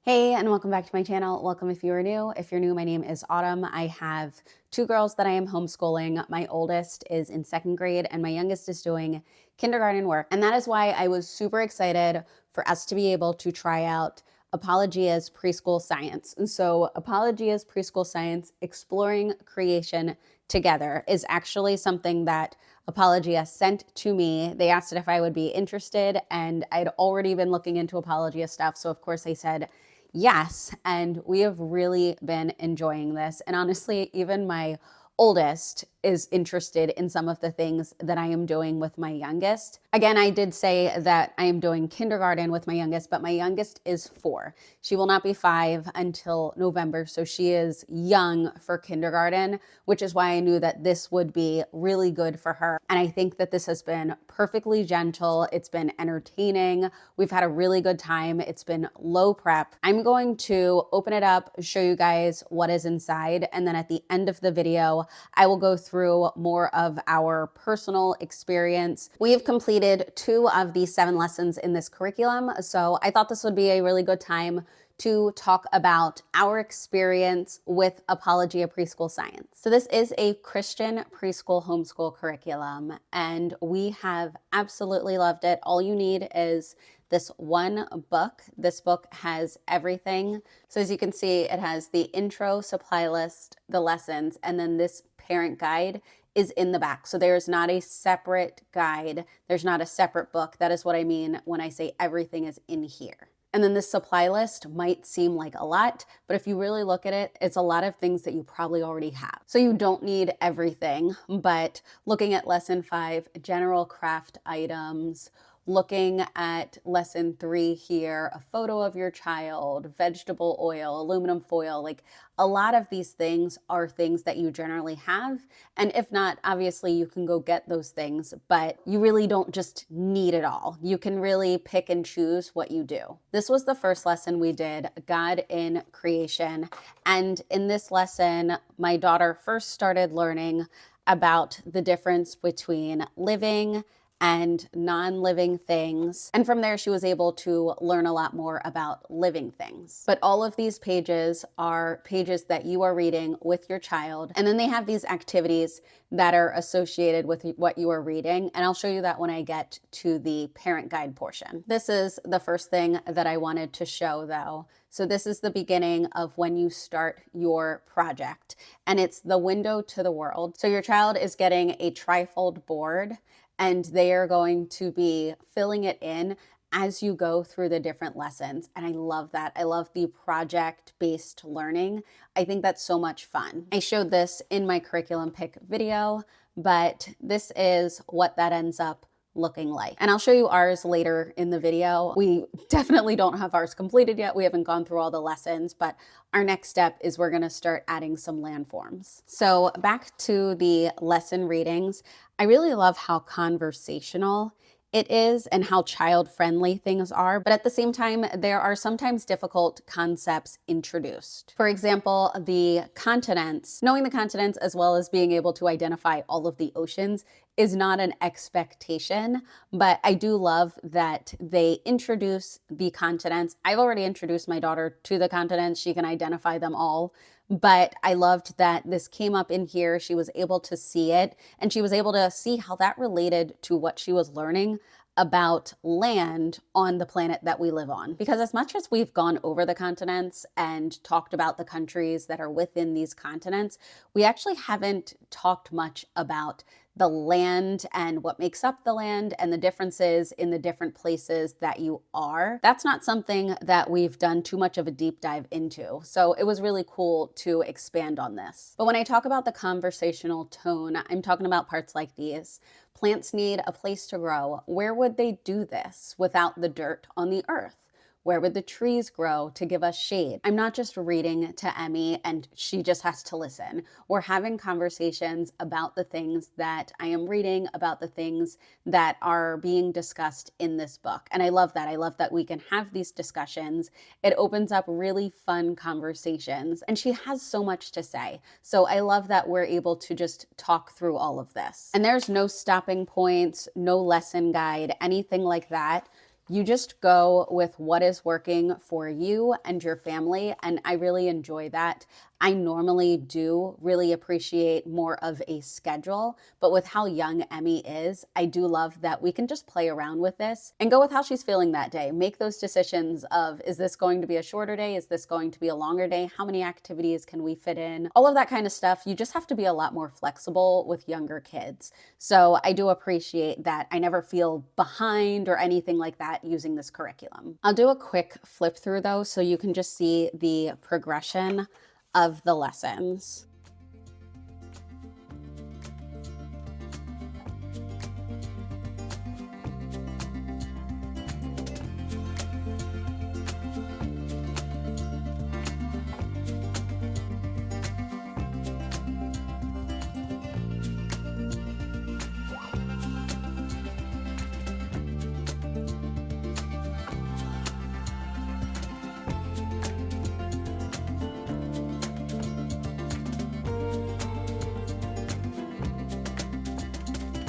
Hey, and welcome back to my channel. Welcome if you are new. If you're new, my name is Autumn. I have two girls that I am homeschooling. My oldest is in second grade and my youngest is doing kindergarten work. And that is why I was super excited for us to be able to try out Apologia's preschool science. And so Apologia's preschool science, exploring creation together, is actually something that Apologia sent to me. They asked if I would be interested, and I'd already been looking into Apologia stuff. So of course I said yes, and we have really been enjoying this. And honestly, even my oldest is interested in some of the things that I am doing with my youngest. Again, I did say that I am doing kindergarten with my youngest, but my youngest is 4. She will not be 5 until November, so she is young for kindergarten, which is why I knew that this would be really good for her. And I think that this has been perfectly gentle. It's been entertaining. We've had a really good time. It's been low prep. I'm going to open it up, show you guys what is inside, and then at the end of the video, I will go through more of our personal experience. We have completed 2 of the 7 lessons in this curriculum, so I thought this would be a really good time to talk about our experience with Apologia Preschool Science. So this is a Christian preschool homeschool curriculum, and we have absolutely loved it. All you need is this one book. This book has everything. So as you can see, it has the intro, supply list, the lessons, and then this parent guide is in the back. So there's not a separate guide. There's not a separate book. That is what I mean when I say everything is in here. And then this supply list might seem like a lot, but if you really look at it, it's a lot of things that you probably already have. So you don't need everything, but looking at lesson 5, general craft items, looking at lesson 3 here, a photo of your child, vegetable oil, aluminum foil, like a lot of these things are things that you generally have. And if not, obviously you can go get those things, but you really don't just need it all. You can really pick and choose what you do. This was the first lesson we did, God in Creation. And in this lesson, my daughter first started learning about the difference between living and non-living things. And from there, she was able to learn a lot more about living things. But all of these pages are pages that you are reading with your child. And then they have these activities that are associated with what you are reading. And I'll show you that when I get to the parent guide portion. This is the first thing that I wanted to show though. So this is the beginning of when you start your project, and it's the window to the world. So your child is getting a trifold board, and they are going to be filling it in as you go through the different lessons. And I love that. I love the project-based learning. I think that's so much fun. I showed this in my curriculum pick video, but this is what that ends up looking like. And I'll show you ours later in the video. We definitely don't have ours completed yet. We haven't gone through all the lessons, but our next step is we're gonna start adding some landforms. So back to the lesson readings. I really love how conversational it is and how child-friendly things are, but at the same time, there are sometimes difficult concepts introduced. For example, the continents. Knowing the continents as well as being able to identify all of the oceans is not an expectation, but I do love that they introduce the continents. I've already introduced my daughter to the continents. She can identify them all. But I loved that this came up in here. She was able to see it, and she was able to see how that related to what she was learning about land on the planet that we live on. Because as much as we've gone over the continents and talked about the countries that are within these continents, we actually haven't talked much about the land and what makes up the land and the differences in the different places that you are. That's not something that we've done too much of a deep dive into. So it was really cool to expand on this. But when I talk about the conversational tone, I'm talking about parts like these. Plants need a place to grow. Where would they do this without the dirt on the earth? Where would the trees grow to give us shade? I'm not just reading to Emmy and she just has to listen. We're having conversations about the things that I am reading, about the things that are being discussed in this book. And I love that. I love that we can have these discussions. It opens up really fun conversations, and she has so much to say. So I love that we're able to just talk through all of this. And there's no stopping points, no lesson guide, anything like that. You just go with what is working for you and your family, and I really enjoy that. I normally do really appreciate more of a schedule, but with how young Emmy is, I do love that we can just play around with this and go with how she's feeling that day. Make those decisions of, is this going to be a shorter day? Is this going to be a longer day? How many activities can we fit in? All of that kind of stuff. You just have to be a lot more flexible with younger kids. So I do appreciate that I never feel behind or anything like that using this curriculum. I'll do a quick flip through though, so you can just see the progression of the lessons.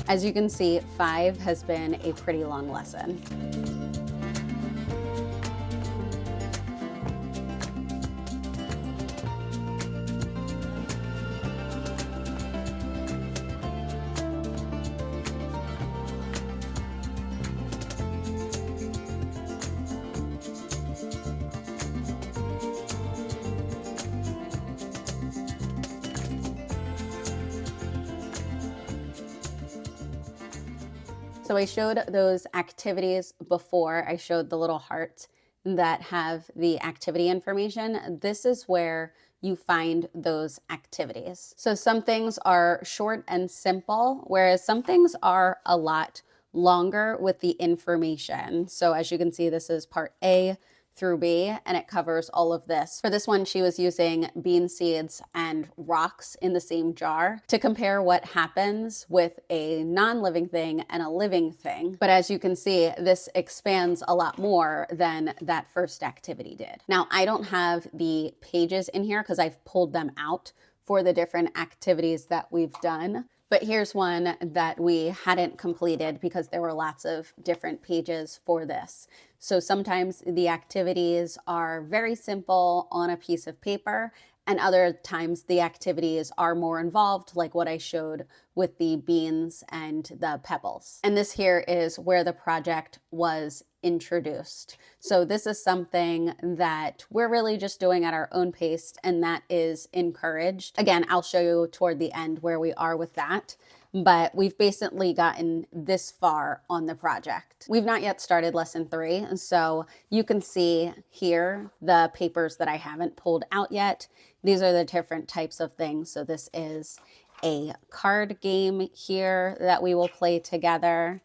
As you can see, 5 has been a pretty long lesson. So I showed those activities before. I showed the little hearts that have the activity information. This is where you find those activities. So some things are short and simple, whereas some things are a lot longer with the information. So as you can see, this is part A through B, and it covers all of this. For this one, she was using bean seeds and rocks in the same jar to compare what happens with a non-living thing and a living thing. But as you can see, this expands a lot more than that first activity did. Now, I don't have the pages in here because I've pulled them out for the different activities that we've done. But here's one that we hadn't completed because there were lots of different pages for this. So sometimes the activities are very simple on a piece of paper, and other times the activities are more involved, like what I showed with the beans and the pebbles. And this here is where the project was introduced. So this is something that we're really just doing at our own pace, and that is encouraged. Again, I'll show you toward the end where we are with that, but we've basically gotten this far on the project. We've not yet started lesson 3, so you can see here the papers that I haven't pulled out yet. These are the different types of things. So this is a card game here that we will play together.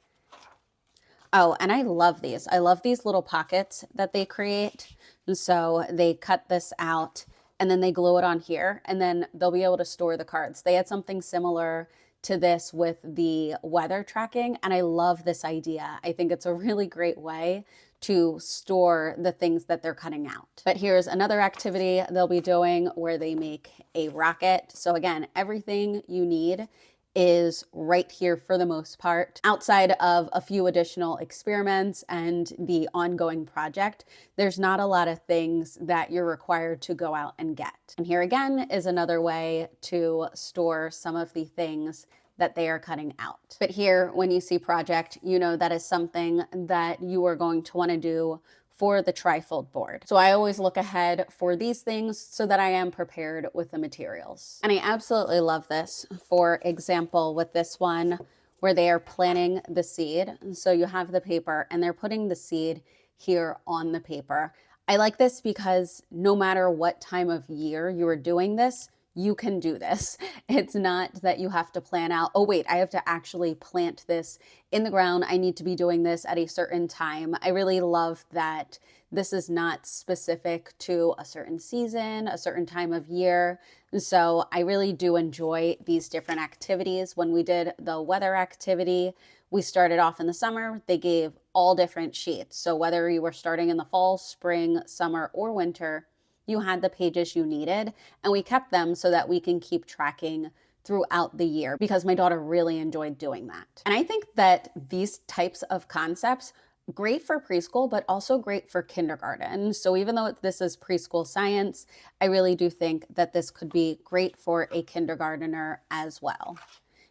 Oh, and I love these. I love these little pockets that they create. And so they cut this out and then they glue it on here, and then they'll be able to store the cards. They had something similar to this with the weather tracking, and I love this idea. I think it's a really great way to store the things that they're cutting out. But here's another activity they'll be doing where they make a rocket. So again, everything you need is right here for the most part. Outside of a few additional experiments and the ongoing project, there's not a lot of things that you're required to go out and get. And here again is another way to store some of the things that they are cutting out. But here, when you see project, you know that is something that you are going to want to do for the trifold board. So I always look ahead for these things so that I am prepared with the materials. And I absolutely love this. For example, with this one where they are planting the seed. So you have the paper and they're putting the seed here on the paper. I like this because no matter what time of year you are doing this, you can do this. It's not that you have to plan out, oh wait, I have to actually plant this in the ground. I need to be doing this at a certain time. I really love that this is not specific to a certain season, a certain time of year. So I really do enjoy these different activities. When we did the weather activity, we started off in the summer. They gave all different sheets. So whether you were starting in the fall, spring, summer, or winter, you had the pages you needed, and we kept them so that we can keep tracking throughout the year because my daughter really enjoyed doing that. And I think that these types of concepts great for preschool, but also great for kindergarten. So even though this is preschool science, I really do think that this could be great for a kindergartner as well,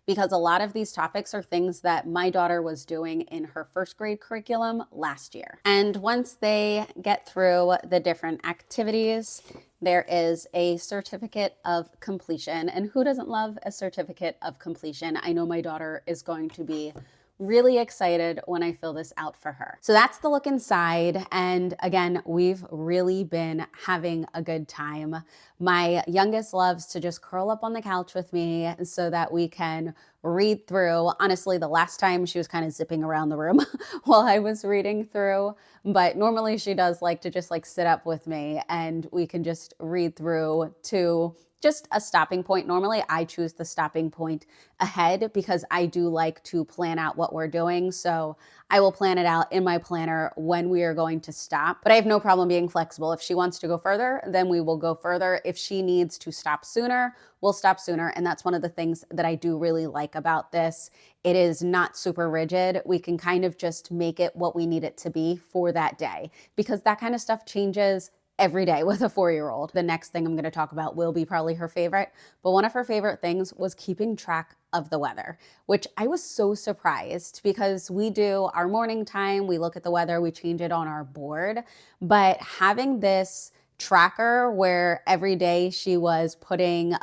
because a lot of these topics are things that my daughter was doing in her first grade curriculum last year. And once they get through the different activities, there is a certificate of completion. And who doesn't love a certificate of completion? I know my daughter is going to be really excited when I fill this out for her. So that's the look inside. And again, we've really been having a good time. My youngest loves to just curl up on the couch with me so that we can read through. Honestly, the last time she was kind of zipping around the room while I was reading through, but normally she does like to just like sit up with me and we can just read through to just a stopping point. Normally I choose the stopping point ahead because I do like to plan out what we're doing. So I will plan it out in my planner when we are going to stop, but I have no problem being flexible. If she wants to go further, then we will go further. If she needs to stop sooner, we'll stop sooner. And that's one of the things that I do really like about this. It is not super rigid. We can kind of just make it what we need it to be for that day, because that kind of stuff changes every day with a 4-year-old. The next thing I'm going to talk about will be probably her favorite, but one of her favorite things was keeping track of the weather, which I was so surprised because we do our morning time, we look at the weather, we change it on our board, but having this tracker where every day she was putting,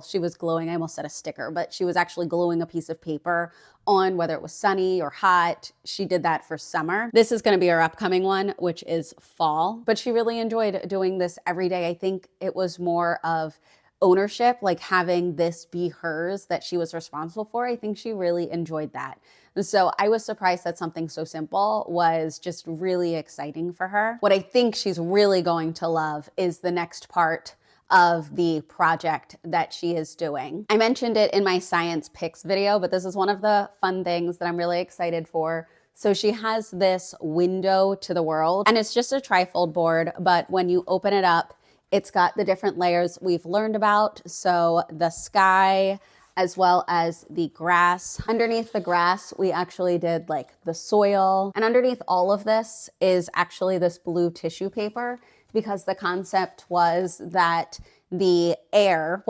she was gluing, I almost said a sticker, but she was actually gluing a piece of paper on whether it was sunny or hot. She did that for summer. This is going to be our upcoming one, which is fall, but she really enjoyed doing this every day. I think it was more of ownership, like having this be hers that she was responsible for. I think she really enjoyed that. And so I was surprised that something so simple was just really exciting for her. What I think she's really going to love is the next part of the project that she is doing. I mentioned it in my science picks video, but this is one of the fun things that I'm really excited for. So she has this window to the world, and it's just a trifold board, but when you open it up, it's got the different layers we've learned about. So the sky, as well as the grass. Underneath the grass, we actually did like the soil. And underneath all of this is actually this blue tissue paper, because the concept was that the air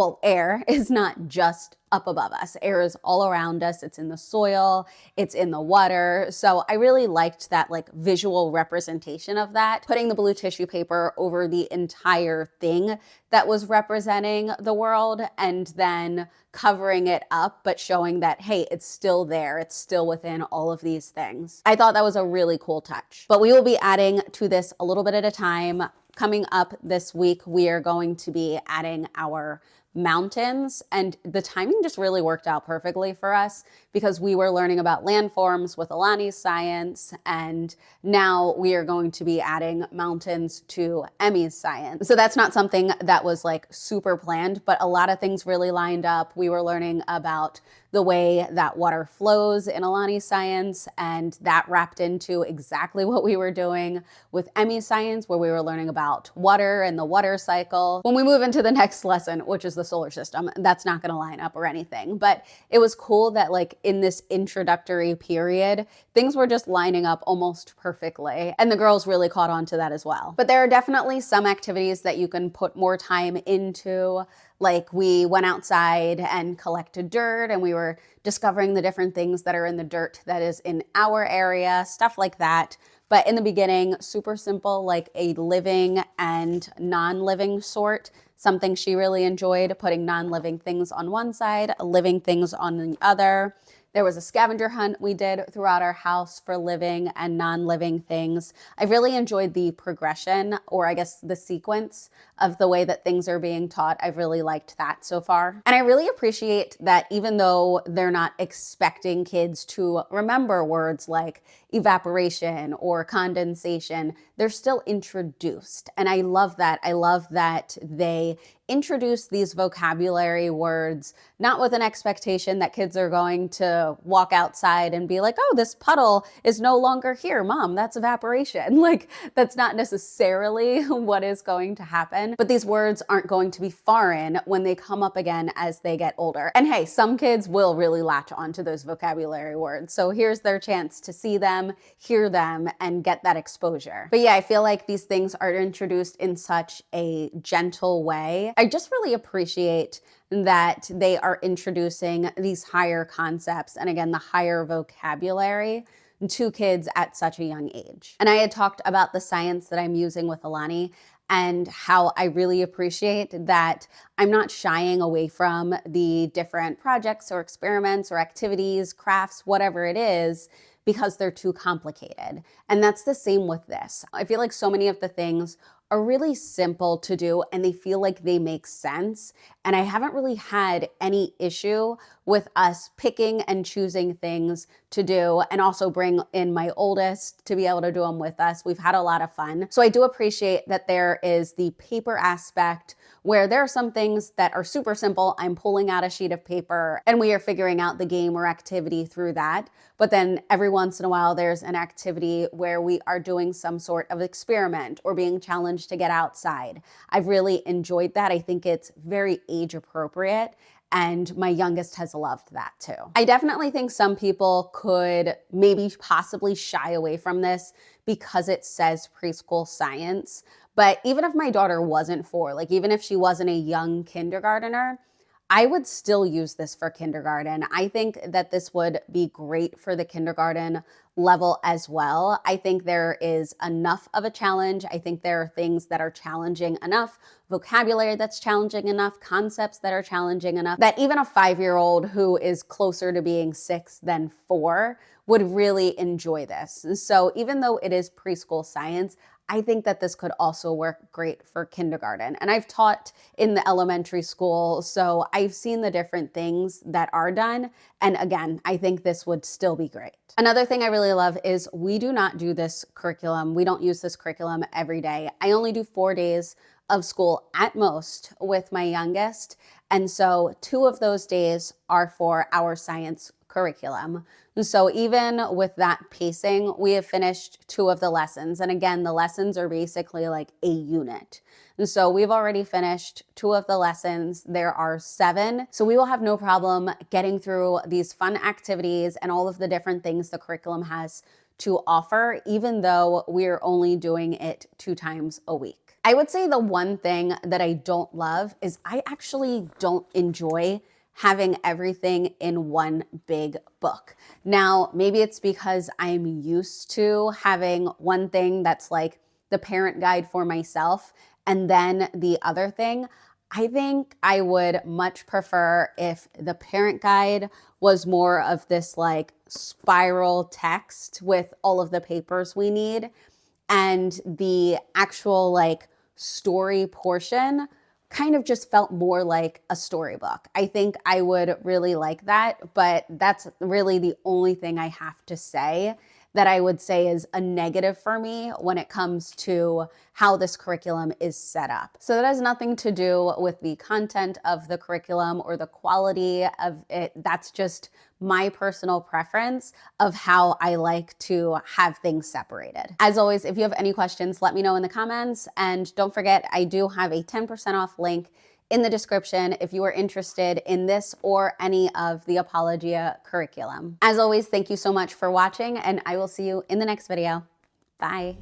is not just up above us. Air is all around us. It's in the soil, it's in the water. So I really liked that like visual representation of that, putting the blue tissue paper over the entire thing that was representing the world and then covering it up, but showing that, hey, it's still there. It's still within all of these things. I thought that was a really cool touch, but we will be adding to this a little bit at a time. Coming up this week, we are going to be adding our mountains, and the timing just really worked out perfectly for us because we were learning about landforms with Alani's science, and now we are going to be adding mountains to Emmy's science. So that's not something that was like super planned, but a lot of things really lined up. We were learning about the way that water flows in Alani's science, and that wrapped into exactly what we were doing with Emmy's science, where we were learning about water and the water cycle. When we move into the next lesson, which is the solar system, that's not going to line up or anything, but it was cool that like in this introductory period, things were just lining up almost perfectly, and the girls really caught on to that as well. But there are definitely some activities that you can put more time into. Like we went outside and collected dirt, and we were discovering the different things that are in the dirt that is in our area, stuff like that. But in the beginning, super simple, like a living and non-living sort. Something she really enjoyed, putting non-living things on one side, living things on the other. There was a scavenger hunt we did throughout our house for living and non-living things. I really enjoyed the progression, or I guess the sequence of the way that things are being taught. I've really liked that so far. And I really appreciate that even though they're not expecting kids to remember words like evaporation or condensation, they're still introduced. And I love that. I love that they introduce these vocabulary words, not with an expectation that kids are going to walk outside and be like, oh, this puddle is no longer here, Mom, that's evaporation. Like, that's not necessarily what is going to happen, but these words aren't going to be foreign when they come up again as they get older. And hey, some kids will really latch onto those vocabulary words. So here's their chance to see them, hear them, and get that exposure. But yeah, I feel like these things are introduced in such a gentle way. I just really appreciate that they are introducing these higher concepts and again, the higher vocabulary to kids at such a young age. And I had talked about the science that I'm using with Alani and how I really appreciate that I'm not shying away from the different projects or experiments or activities, crafts, whatever it is, because they're too complicated. And that's the same with this. I feel like so many of the things are really simple to do and they feel like they make sense. And I haven't really had any issue with us picking and choosing things to do and also bring in my oldest to be able to do them with us. We've had a lot of fun. So I do appreciate that there is the paper aspect where there are some things that are super simple. I'm pulling out a sheet of paper and we are figuring out the game or activity through that. But then every once in a while, there's an activity where we are doing some sort of experiment or being challenged to get outside. I've really enjoyed that. I think it's very age appropriate. And my youngest has loved that too. I definitely think some people could maybe possibly shy away from this because it says preschool science. But even if my daughter wasn't 4, like even if she wasn't a young kindergartner, I would still use this for kindergarten. I think that this would be great for the kindergarten level as well. I think there is enough of a challenge. I think there are things that are challenging enough, vocabulary that's challenging enough, concepts that are challenging enough, that even a 5-year-old who is closer to being 6 than 4 would really enjoy this. So even though it is preschool science, I think that this could also work great for kindergarten. And I've taught in the elementary school, so I've seen the different things that are done. And again, I think this would still be great. Another thing I really love is we do not do this curriculum. We don't use this curriculum every day. I only do 4 days of school at most with my youngest. And so 2 of those days are for our science curriculum. So even with that pacing, we have finished 2 of the lessons. And again, the lessons are basically like a unit. And so we've already finished 2 of the lessons. There are 7. So we will have no problem getting through these fun activities and all of the different things the curriculum has to offer, even though we're only doing it 2 times a week. I would say the one thing that I don't love is I actually don't enjoy having everything in one big book. Now, maybe it's because I'm used to having one thing that's like the parent guide for myself and then the other thing. I think I would much prefer if the parent guide was more of this like spiral text with all of the papers we need, and the actual like story portion kind of just felt more like a storybook. I think I would really like that, but that's really the only thing I have to say that I would say is a negative for me when it comes to how this curriculum is set up. So that has nothing to do with the content of the curriculum or the quality of it. That's just my personal preference of how I like to have things separated. As always, if you have any questions, let me know in the comments. And don't forget, I do have a 10% off link in the description if you are interested in this or any of the Apologia curriculum. As always, thank you so much for watching, and I will see you in the next video. Bye.